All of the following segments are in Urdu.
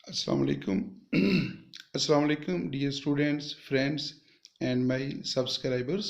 Assalamualaikum. Assalamualaikum dear students, friends and my subscribers.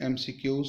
MCQs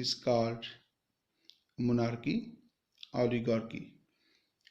is called monarchy oligarchy,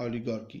oligarchy.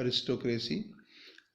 aristocracy,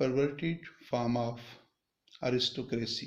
perverted form of aristocracy.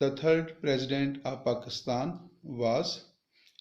the third president of Pakistan was,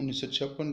1956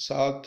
7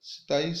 27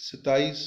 27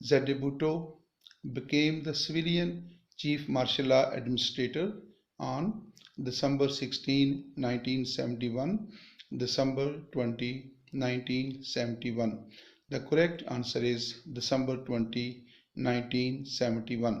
Zeddy Bhutto became the civilian chief martial law administrator on December 16, 1971, December 20, 1971. The correct answer is December 20, 1971.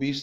20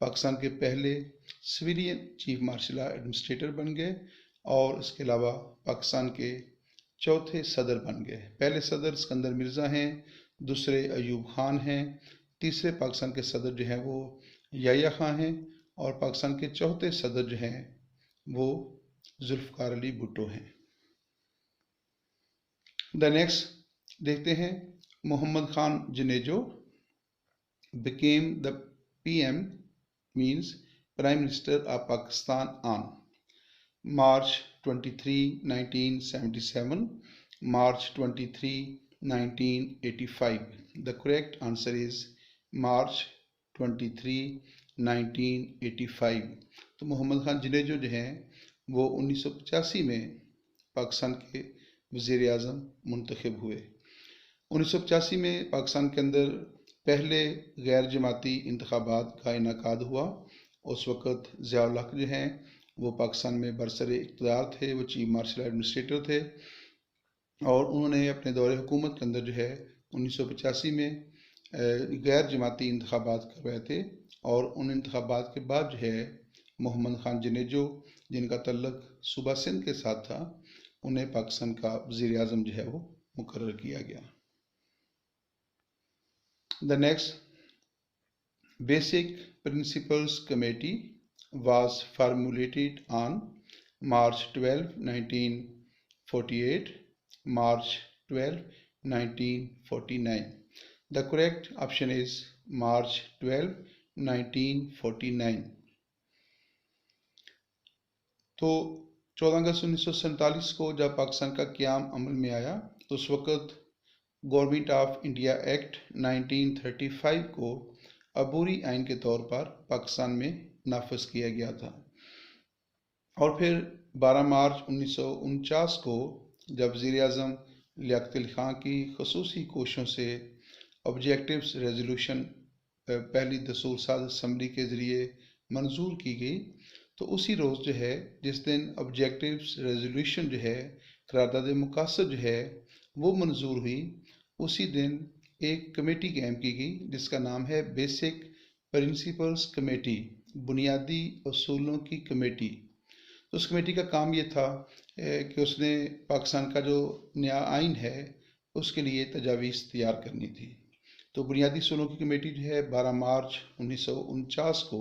Pakistan کے پہلے civilian chief martial law administrator بن گئے اور اس کے علاوہ پاکستان کے چوتھے صدر بن گئے۔ پہلے صدر اسکندر مرزا ہیں، دوسرے ایوب خان ہیں، تیسرے پاکستان کے صدر جو ہیں وہ یحییٰ خان ہیں، اور پاکستان کے چوتھے صدر جو ہیں وہ ذوالفقار علی بھٹو ہیں۔ نیکسٹ دیکھتے ہیں، Muhammad Khan Junejo became the PM means Prime Minister of Pakistan on March 23, 1977, March 23, 1985. The correct answer is March 23, 1985. تو محمد خان جنیجو جو ہیں وہ 1985 میں پاکستان کے وزیر اعظم منتخب ہوئے۔ 1985 میں پاکستان کے اندر پہلے غیر جماعتی انتخابات کا انعقاد ہوا۔ اس وقت ضیاء الحق جو ہیں وہ پاکستان میں برسر اقتدار تھے، وہ چیف مارشل ایڈمنسٹریٹر تھے، اور انہوں نے اپنے دور حکومت کے اندر جو ہے 1985 میں غیر جماعتی انتخابات کروائے تھے، اور ان انتخابات کے بعد جو ہے محمد خان جنیجو جن کا تعلق صوبہ سندھ کے ساتھ تھا، انہیں پاکستان کا وزیر اعظم جو ہے وہ مقرر کیا گیا۔ The next, Basic Principles Committee was formulated on March 12, 1948, March 12, 1949. The correct option is March 12, 1949. تو 14 اگست 1947 کو جب پاکستان کا قیام عمل میں آیا تو اس وقت گورنمنٹ آف انڈیا ایکٹ 1935 کو عبوری آئین کے طور پر پاکستان میں نافذ کیا گیا تھا، اور پھر 12 مارچ 1949 کو جب وزیر اعظم لیاقت علی خان کی خصوصی کوششوں سے آبجیکٹیوز ریزولوشن پہلی دستور ساز اسمبلی کے ذریعے منظور کی گئی، تو اسی روز جو ہے جس دن آبجیکٹیوز ریزولوشن جو ہے قرارداد مقاصد جو ہے وہ منظور ہوئی، اسی دن ایک کمیٹی قائم کی گئی جس کا نام ہے بیسک پرنسپلز کمیٹی، بنیادی اصولوں کی کمیٹی۔ تو اس کمیٹی کا کام یہ تھا کہ اس نے پاکستان کا جو نیا آئین ہے اس کے لیے تجاویز تیار کرنی تھی۔ تو بنیادی اصولوں کی کمیٹی جو ہے 12 مارچ 1949 کو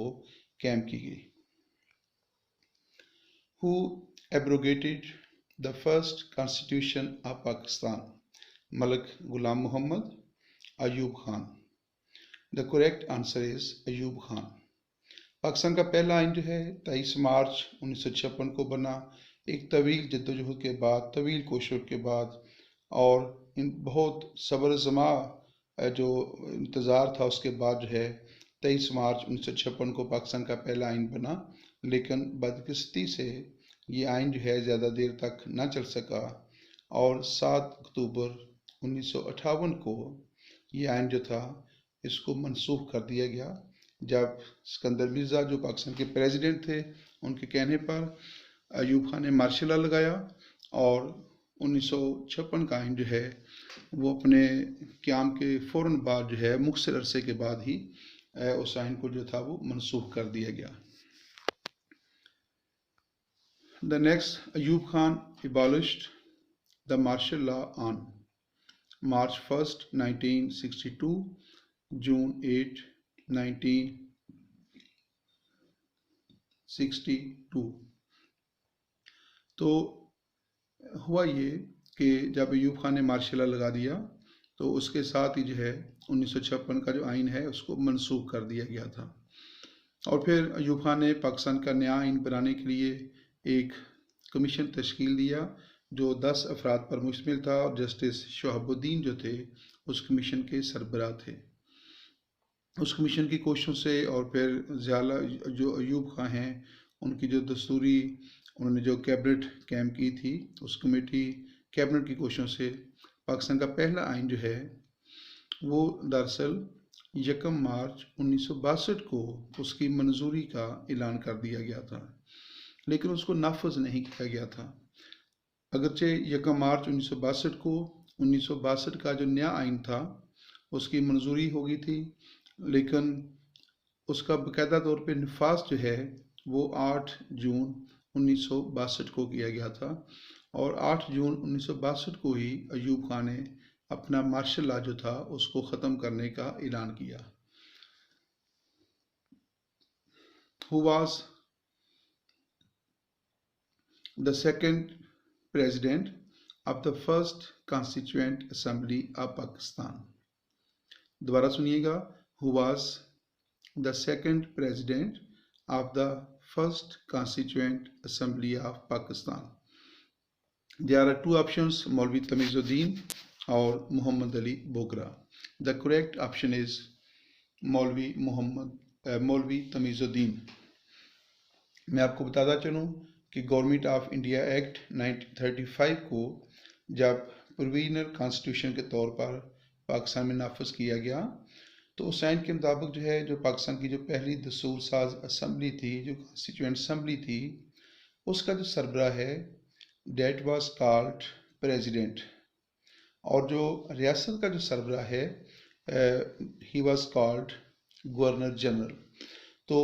قائم کی گئی۔ Who abrogated the first constitution of Pakistan? Malik Ghulam Muhammad, Ayub Khan. The correct answer is Ayub Khan. Pakistan کا پہلا آئین جو ہے 23 مارچ 1956 کو بنا، ایک طویل جدوجہد کے بعد، طویل کوششوں کے بعد، اور بہت صبر زماں جو انتظار تھا اس کے بعد جو ہے 23 مارچ 1956 کو پاکستان کا پہلا آئین بنا، لیکن بدقسمتی سے یہ آئین جو ہے زیادہ دیر تک نہ چل سکا، اور 7 اکتوبر 1958 کو یہ آئین جو تھا اس کو منسوخ کر دیا گیا، جب اسکندر مرزا جو پاکستان کے پریزیڈنٹ تھے ان کے کہنے پر ایوب خان نے مارشل لا لگایا، اور 1956 کا آئین جو ہے وہ اپنے قیام کے فوراً بعد جو ہے مختصر عرصے کے بعد ہی اس آئین کو جو تھا وہ منسوخ کر دیا گیا۔ The next, Ayub Khan abolished the martial law on March 1st, 1962, June 8, 1962. تو ہوا یہ کہ جب ایوب خان نے مارشل لا لگا دیا تو اس کے ساتھ ہی جو ہے 1956 کا جو آئین ہے اس کو منسوخ کر دیا گیا تھا، اور پھر ایوب خان نے پاکستان کا نیا آئین بنانے کے لیے ایک کمیشن تشکیل دیا جو 10 افراد پر مشتمل تھا، اور جسٹس شہاب الدین جو تھے اس کمیشن کے سربراہ تھے۔ اس کمیشن کی کوششوں سے اور پھر جو ایوب خان ہیں ان کی جو دستوری انہوں نے جو کیبنٹ قائم کی تھی، اس کمیٹی کیبنٹ کی کوششوں سے پاکستان کا پہلا آئین جو ہے وہ دراصل 1 مارچ 1962 کو اس کی منظوری کا اعلان کر دیا گیا تھا، لیکن اس کو نافذ نہیں کیا گیا تھا۔ اگرچہ 1 مارچ 1962 کو 1962 کا جو نیا آئین تھا اس کی منظوری ہو گئی تھی، لیکن اس کا باقاعدہ طور پہ نفاذ جو ہے وہ 8 جون 1962 کو کیا گیا تھا، اور 8 جون 1962 کو ہی ایوب خان نے اپنا مارشل لا جو تھا اس کو ختم کرنے کا اعلان کیا۔ Who was the second president of the first Constituent Assembly of Pakistan؟ دوبارہ سنیے گا، Who was the second president of the first Constituent Assembly of Pakistan؟ There are two options, Maulvi Tamizuddin اور محمد علی Bogra. The correct option is مولوی تمیز الدین۔ میں آپ کو بتاتا چلوں کہ گورنمنٹ آف انڈیا ایکٹ 1935 کو جب پروویژنل کانسٹیٹیوشن کے طور پر پاکستان میں نافذ کیا گیا تو اس آئین کے مطابق جو ہے جو پاکستان کی جو پہلی دستور ساز اسمبلی تھی، جو کانسٹیٹیوئنٹ اسمبلی تھی، اس کا جو سربراہ ہے دیٹ واز کالڈ پریزیڈنٹ، اور جو ریاست کا جو سربراہ ہے he was called governor general. تو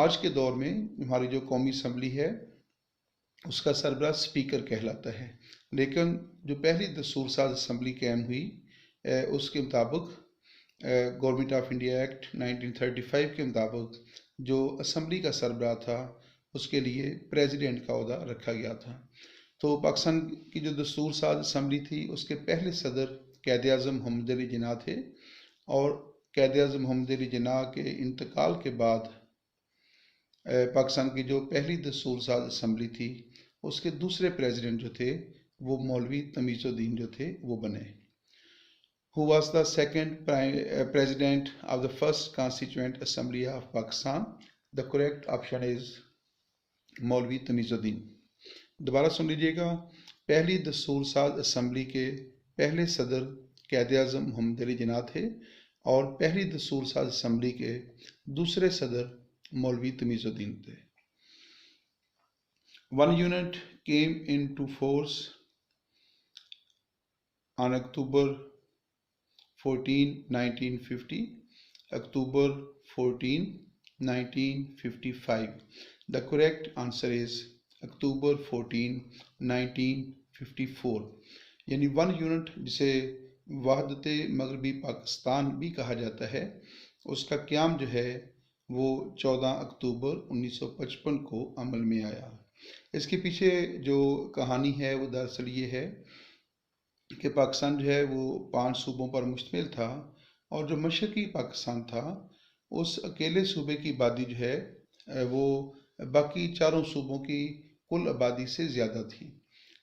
آج کے دور میں ہماری جو قومی اسمبلی ہے اس کا سربراہ اسپیکر کہلاتا ہے، لیکن جو پہلی دستور ساز اسمبلی قائم ہوئی اس کے مطابق گورنمنٹ آف انڈیا ایکٹ 1935 کے مطابق جو اسمبلی کا سربراہ تھا اس کے لیے پریزیڈنٹ کا عہدہ رکھا گیا تھا۔ تو پاکستان کی جو دستور ساز اسمبلی تھی اس کے پہلے صدر قائد اعظم محمد علی جناح تھے، اور قائد اعظم محمد علی جناح کے انتقال کے بعد پاکستان کی جو پہلی دستور ساز اسمبلی تھی اس کے دوسرے پریزیڈنٹ جو تھے وہ مولوی تمیز الدین جو تھے وہ بنے۔ Who was the second president of the first Constituent Assembly of Pakistan? The correct option is مولوی تمیز الدین۔ دوبارہ سن لیجیے گا، پہلی دستور ساز اسمبلی کے پہلے صدر قائد اعظم محمد علی جناح تھے، اور پہلی دستور ساز اسمبلی کے دوسرے صدر مولوی تمیز الدین تھے۔ One unit came into force on October 14, 1950. October 14, 1955. The correct answer is October 14, 1954۔ یعنی 1 یونٹ جسے وحدت مغربی پاکستان بھی کہا جاتا ہے، اس کا قیام جو ہے وہ 14 اکتوبر 1955 کو عمل میں آیا۔ اس کے پیچھے جو کہانی ہے وہ دراصل یہ ہے کہ پاکستان جو ہے وہ 5 صوبوں پر مشتمل تھا، اور جو مشرقی پاکستان تھا اس اکیلے صوبے کی آبادی جو ہے وہ باقی 4 صوبوں کی کل آبادی سے زیادہ تھی،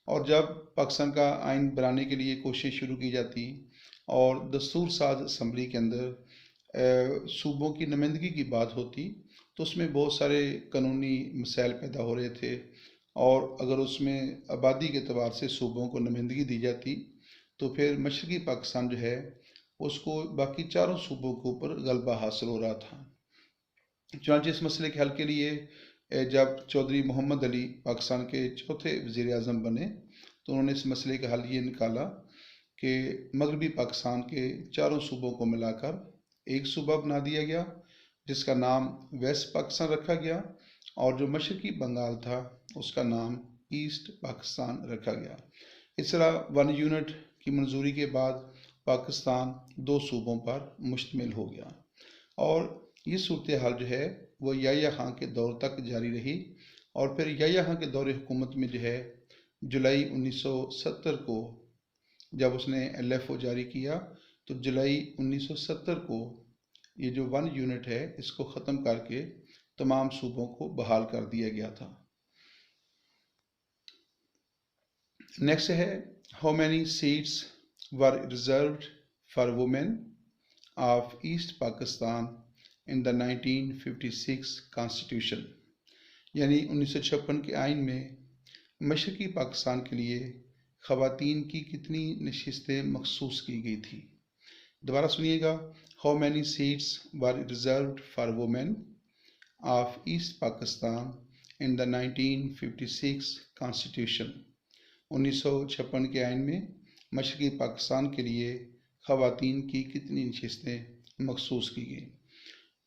اور جب پاکستان کا آئین بنانے کے لیے کوشش شروع کی جاتی اور دستور ساز اسمبلی کے اندر صوبوں کی نمائندگی کی بات ہوتی تو اس میں بہت سارے قانونی مسائل پیدا ہو رہے تھے، اور اگر اس میں آبادی کے اعتبار سے صوبوں کو نمائندگی دی جاتی تو پھر مشرقی پاکستان جو ہے اس کو باقی 4 صوبوں کے اوپر غلبہ حاصل ہو رہا تھا۔ چنانچہ اس مسئلے کے حل کے لیے جب چودھری محمد علی پاکستان کے چوتھے وزیر اعظم بنے تو انہوں نے اس مسئلے کا حل یہ نکالا کہ مغربی پاکستان کے 4 صوبوں کو ملا کر ایک صوبہ بنا دیا گیا جس کا نام ویسٹ پاکستان رکھا گیا، اور جو مشرقی بنگال تھا اس کا نام ایسٹ پاکستان رکھا گیا۔ اس طرح 1 یونٹ کی منظوری کے بعد پاکستان 2 صوبوں پر مشتمل ہو گیا، اور یہ صورتحال جو ہے وہ یحییٰ خان کے دور تک جاری رہی، اور پھر یحییٰ خان کے دور حکومت میں جو ہے جولائی 1970 کو جب اس نے LFO جاری کیا تو جولائی 1970 کو یہ جو 1 یونٹ ہے اس کو ختم کر کے تمام صوبوں کو بحال کر دیا گیا تھا۔ نیکسٹ ہے how many seats were reserved for women of East Pakistan in the 1956 constitution, یعنی 1956 کے آئین میں مشرقی پاکستان کے لیے خواتین کی کتنی نشستیں مخصوص کی گئی تھی۔ دوبارہ سنیے گا، how many seats were reserved for women of East Pakistan in the 1956 constitution. 1956 کے آئین میں مشرقی پاکستان کے لیے خواتین کی کتنی نشستیں مخصوص کی گئیں۔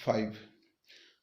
5।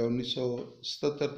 1977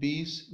20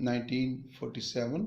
1947,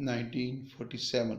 1947।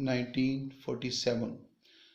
1947।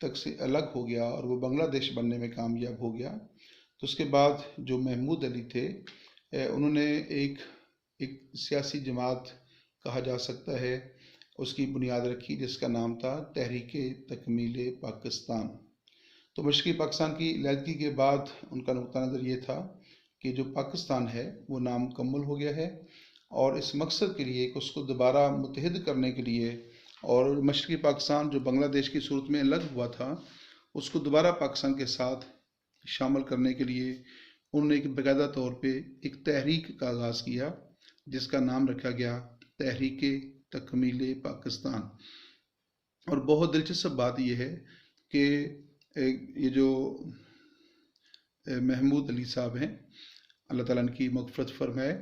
تک سے الگ ہو گیا اور وہ بنگلہ دیش بننے میں کامیاب ہو گیا، تو اس کے بعد جو محمود علی تھے انہوں نے ایک سیاسی جماعت کہا جا سکتا ہے اس کی بنیاد رکھی، جس کا نام تھا تحریک تکمیل پاکستان۔ تو مشرقی پاکستان کی علیحدگی کے بعد ان کا نقطہ نظر یہ تھا کہ جو پاکستان ہے وہ نامکمل ہو گیا ہے، اور اس مقصد کے لیے کہ اس کو دوبارہ متحد کرنے کے لیے اور مشرقی پاکستان جو بنگلہ دیش کی صورت میں الگ ہوا تھا اس کو دوبارہ پاکستان کے ساتھ شامل کرنے کے لیے انہوں نے ایک باقاعدہ طور پہ ایک تحریک کا آغاز کیا، جس کا نام رکھا گیا تحریک تکمیل پاکستان۔ اور بہت دلچسپ بات یہ ہے کہ یہ جو محمود علی صاحب ہیں، اللہ تعالیٰ ان کی مغفرت فرمائے،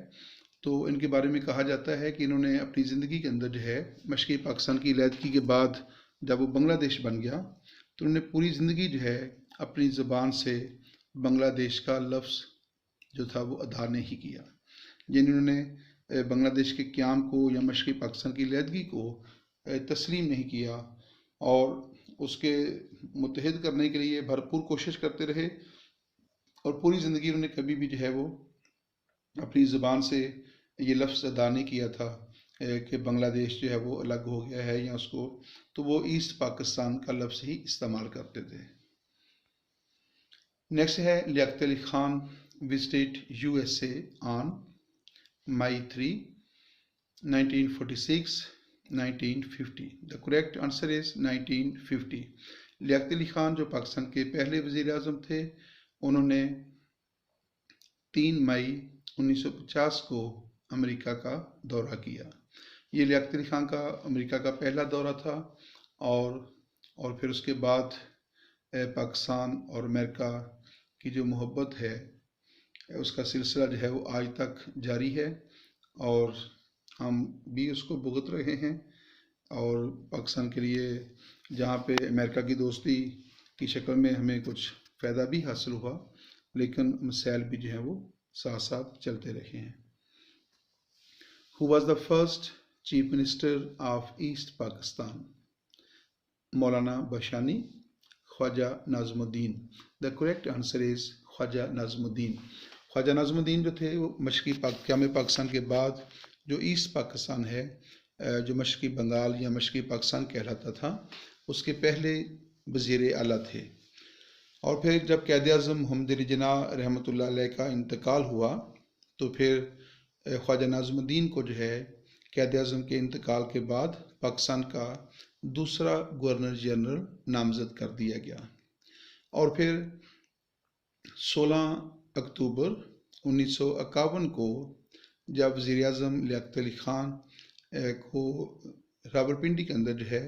تو ان کے بارے میں کہا جاتا ہے کہ انہوں نے اپنی زندگی کے اندر جو ہے مشرقی پاکستان کی علیحدگی کے بعد جب وہ بنگلہ دیش بن گیا تو انہوں نے پوری زندگی جو ہے اپنی زبان سے بنگلہ دیش کا لفظ جو تھا وہ ادا نہیں کیا، یعنی انہوں نے بنگلہ دیش کے قیام کو یا مشرقی پاکستان کی علیحدگی کو تسلیم نہیں کیا، اور اس کے متحد کرنے کے لیے بھرپور کوشش کرتے رہے، اور پوری زندگی انہوں نے کبھی بھی جو ہے وہ اپنی زبان سے یہ لفظ ادا نہیں کیا تھا کہ بنگلہ دیش جو ہے وہ الگ ہو گیا ہے یا اس کو، تو وہ ایسٹ پاکستان کا لفظ ہی استعمال کرتے تھے۔ نیکسٹ ہے Liaquat Ali Khan visited USA on May 3, 1946, 1950. The correct answer is 1950. Liaquat Ali Khan جو پاکستان کے پہلے وزیر اعظم تھے، انہوں نے 3 مئی 1950 کو امریکہ کا دورہ کیا۔ یہ لیاقت علی خان کا امریکہ کا پہلا دورہ تھا، اور پھر اس کے بعد پاکستان اور امریکہ کی جو محبت ہے اس کا سلسلہ جو ہے وہ آج تک جاری ہے، اور ہم بھی اس کو بھگت رہے ہیں، اور پاکستان کے لیے جہاں پہ امریکہ کی دوستی کی شکل میں ہمیں کچھ فائدہ بھی حاصل ہوا، لیکن مسائل بھی جو ہیں وہ ساتھ ساتھ چلتے رہے ہیں۔ Who was the first Chief Minister of East Pakistan? Maulana بشانی، Khwaja Nazim Uddin. The correct answer is خواجہ ناظم الدین۔ خواجہ ناظم الدین جو تھے وہ مشرقی قیام پاکستان کے بعد جو ایسٹ پاکستان ہے، جو مشرقی بنگال یا مشرقی پاکستان کہلاتا تھا، اس کے پہلے وزیر اعلیٰ تھے، اور پھر جب قائد اعظم محمد علی جناح رحمۃ اللہ علیہ کا انتقال ہوا تو پھر خواجہ ناظم الدین کو جو ہے قائد اعظم کے انتقال کے بعد پاکستان کا دوسرا گورنر جنرل نامزد کر دیا گیا، اور پھر 16 اکتوبر 1951 کو جب وزیر اعظم لیاقت علی خان کو راولپنڈی کے اندر جو ہے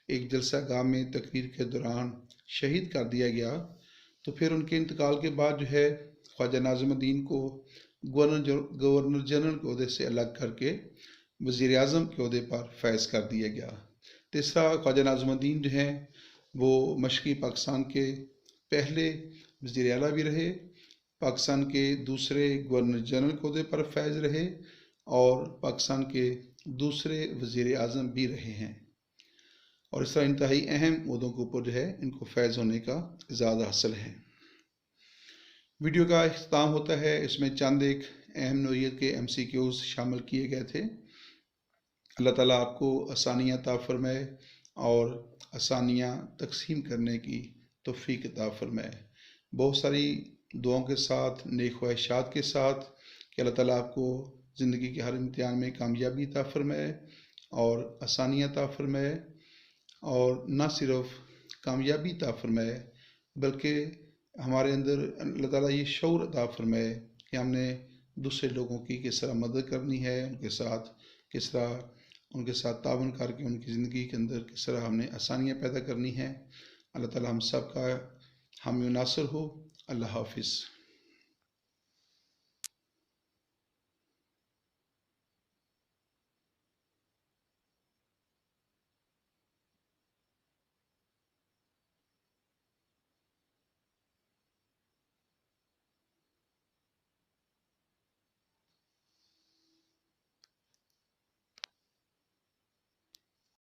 ایک جلسہ گاہ میں تقریر کے دوران شہید کر دیا گیا، تو پھر ان کے انتقال کے بعد جو ہے خواجہ ناظم الدین کو گورنر جنرل کے عہدے سے الگ کر کے وزیر اعظم کے عہدے پر فائز کر دیا گیا۔ تیسرا، خواجہ ناظم الدین جو ہیں وہ مشرقی پاکستان کے پہلے وزیر اعلیٰ بھی رہے، پاکستان کے دوسرے گورنر جنرل کے عہدے پر فائز رہے، اور پاکستان کے دوسرے وزیر اعظم بھی رہے ہیں، اور اس طرح انتہائی اہم عہدوں کے اوپر جو ہے ان کو فائز ہونے کا اعزاز حاصل ہے۔ ویڈیو کا اختتام ہوتا ہے، اس میں چند ایک اہم نوعیت کے MCQs شامل کیے گئے تھے۔ اللہ تعالیٰ آپ کو آسانیاں عطا فرمائے اور آسانیاں تقسیم کرنے کی توفیق عطا فرمائے۔ بہت ساری دعاؤں کے ساتھ، نیک خواہشات کے ساتھ کہ اللہ تعالیٰ آپ کو زندگی کے ہر امتحان میں کامیابی عطا فرمائے اور آسانیاں عطا فرمائے، اور نہ صرف کامیابی عطا فرمائے بلکہ ہمارے اندر اللہ تعالیٰ یہ شعور عطا فرمائے کہ ہم نے دوسرے لوگوں کی کس طرح مدد کرنی ہے، ان کے ساتھ کس طرح ان کے ساتھ تعاون کر کے ان کی زندگی کے اندر کس طرح ہم نے آسانیاں پیدا کرنی ہیں۔ اللہ تعالیٰ ہم سب کا حامی و ناصر ہو۔ اللہ حافظ۔